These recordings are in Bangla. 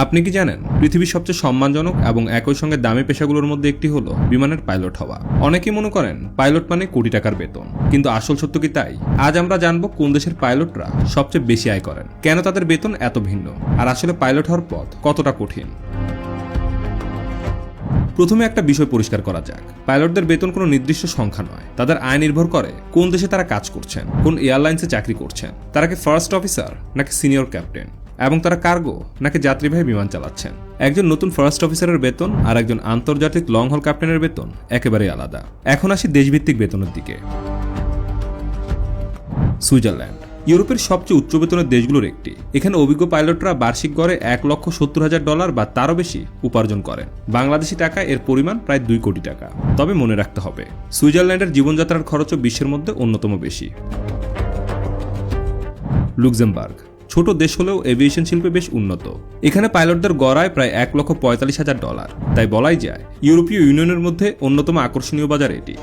আপনি কি জানেন পৃথিবীর সবচেয়ে সম্মানজনক এবং একই সঙ্গে দামি পেশাগুলোর মধ্যে একটি হলো বিমানের পাইলট হওয়া। অনেকেই মনে করেন পাইলট মানে কোটি টাকার বেতন, কিন্তু আসল সত্য কি তাই? আজ আমরা জানবো কোন দেশের পাইলটরা সবচেয়ে বেশি আয় করেন, কেন তাদের বেতন এত ভিন্ন, আর আসলে পাইলট হওয়ার পথ কতটা কঠিন। প্রথমে একটা বিষয় পরিষ্কার করা যাক, পাইলটদের বেতন কোনো নির্দিষ্ট সংখ্যা নয়। তাদের আয় নির্ভর করে কোন দেশে তারা কাজ করছেন, কোন এয়ারলাইন্সে চাকরি করছেন, তারা কি ফার্স্ট অফিসার নাকি সিনিয়র ক্যাপ্টেন, এবং তারা কার্গো নাকি যাত্রীবাহী বিমান চালাচ্ছেন। একজন নতুন ফার্স্ট অফিসারের বেতন আর একজন আন্তর্জাতিক লং হল ক্যাপ্টেনের বেতন একেবারেই আলাদা। এখন আসি দেশভিত্তিক বেতনের দিকে। সুইজারল্যান্ড ইউরোপের সবচেয়ে উচ্চ বেতনের দেশগুলোর একটি। এখানে অভিজ্ঞ পাইলটরা বার্ষিক গড়ে $1,70,000 বা তারও বেশি উপার্জন করেন। বাংলাদেশি টাকা এর পরিমাণ প্রায় 2 কোটি টাকা। তবে মনে রাখতে হবে, সুইজারল্যান্ডের জীবনযাত্রার খরচও বিশ্বের মধ্যে অন্যতম বেশি। লুক্সেমবার্গ ছোট দেশ হলেও এভিয়েশন শিল্পে বেশ উন্নত। এখানে পাইলটদের গড় আয় প্রায় $1,45,000। তাই বলাই যায় ইউরোপীয় ইউনিয়নের মধ্যে অন্যতম আকর্ষণীয় বাজার এটি।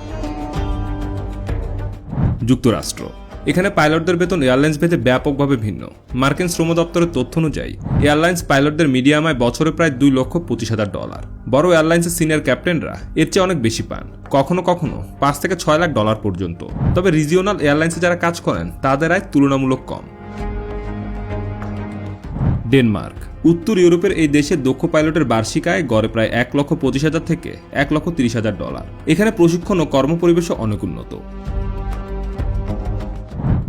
যুক্তরাষ্ট্র এখানে পাইলটদের বেতন এয়ারলাইন্স ভেদে ব্যাপকভাবে ভিন্ন। মার্কিন শ্রম দপ্তরের তথ্য অনুযায়ী এয়ারলাইন্স পাইলটদের মিডিয়াম আয় বছরে প্রায় $2,25,000। বড় এয়ারলাইন্সের সিনিয়র ক্যাপ্টেনরা এর চেয়ে অনেক বেশি পান, কখনো কখনো $5 থেকে $6 লাখ পর্যন্ত। তবে রিজিওনাল এয়ারলাইন্সে যারা কাজ করেন তাদের আয় তুলনামূলক কম। ডেনমার্ক উত্তর ইউরোপের এই দেশের দক্ষ পাইলটের বার্ষিক আয় গড়ে প্রায় $1,25,000 থেকে $1,30,000। এখানে প্রশিক্ষণ ও কর্মপরিবেশও অনেক উন্নত।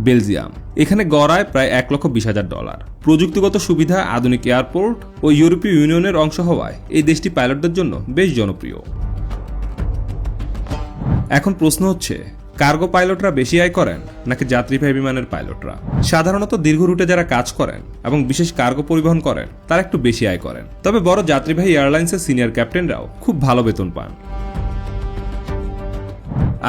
বেলজিয়াম এখানে গড় আয় প্রায় $1,20,000। প্রযুক্তিগত সুবিধা, আধুনিক এয়ারপোর্ট ও ইউরোপীয় ইউনিয়নের অংশ হওয়ায় এই দেশটি পাইলটদের জন্য বেশ জনপ্রিয়। এখন প্রশ্ন হচ্ছে, কার্গো পাইলটরা বেশি আয় করেন নাকি যাত্রীবাহী বিমানের পাইলটরা? সাধারণত দীর্ঘ রুটে যারা কাজ করেন এবং বিশেষ কার্গো পরিবহন করেন তারা একটু বেশি আয় করেন। তবে বড় যাত্রীবাহী এয়ারলাইন্সের সিনিয়র ক্যাপ্টেনরাও খুব ভালো বেতন পান।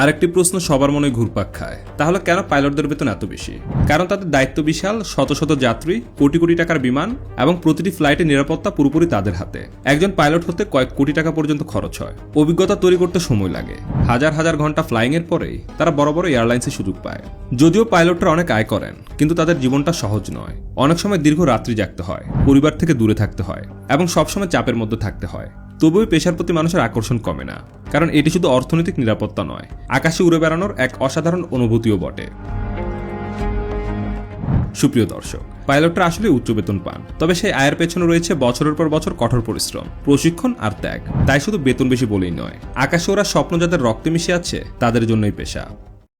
আরেকটি প্রশ্ন সবার মনে ঘুরপাক খায়, তাহলে কেন পাইলটদের বেতন এত বেশি? কারণ তাদের দায়িত্ব বিশাল, শত শত যাত্রী, কোটি কোটি টাকার বিমান এবং প্রতিটি ফ্লাইটের নিরাপত্তা পুরোপুরি তাদের হাতে। একজন পাইলট হতে কয়েক কোটি টাকা পর্যন্ত খরচ হয়। অভিজ্ঞতা তৈরি করতে সময় লাগে। হাজার হাজার ঘন্টা ফ্লাইং এর পরেই তারা বড় বড় এয়ারলাইন্সে সুযোগ পায়। যদিও পাইলটরা অনেক আয় করেন, কিন্তু তাদের জীবনটা সহজ নয়। অনেক সময় দীর্ঘ রাত্রি জাগতে হয়, পরিবার থেকে দূরে থাকতে হয় এবং সবসময় চাপের মধ্যে থাকতে হয়। তবুই পেশার প্রতি মানুষের আকর্ষণ কমে না, কারণ এটি শুধু অর্থনৈতিক নিরাপত্তা নয়, আকাশে উড়ে বেড়ানোর এক অসাধারণ অনুভূতিও বটে। সুপ্রিয় দর্শক, পাইলটরা আসলে উচ্চ বেতন পান, তবে সেই আয়ের পেছনে রয়েছে বছরের পর বছর কঠোর পরিশ্রম, প্রশিক্ষণ আর ত্যাগ। তাই শুধু বেতন বেশি বলেই নয়, আকাশে ওরা স্বপ্ন যাদের রক্তে মিশে আছে তাদের জন্যই পেশা।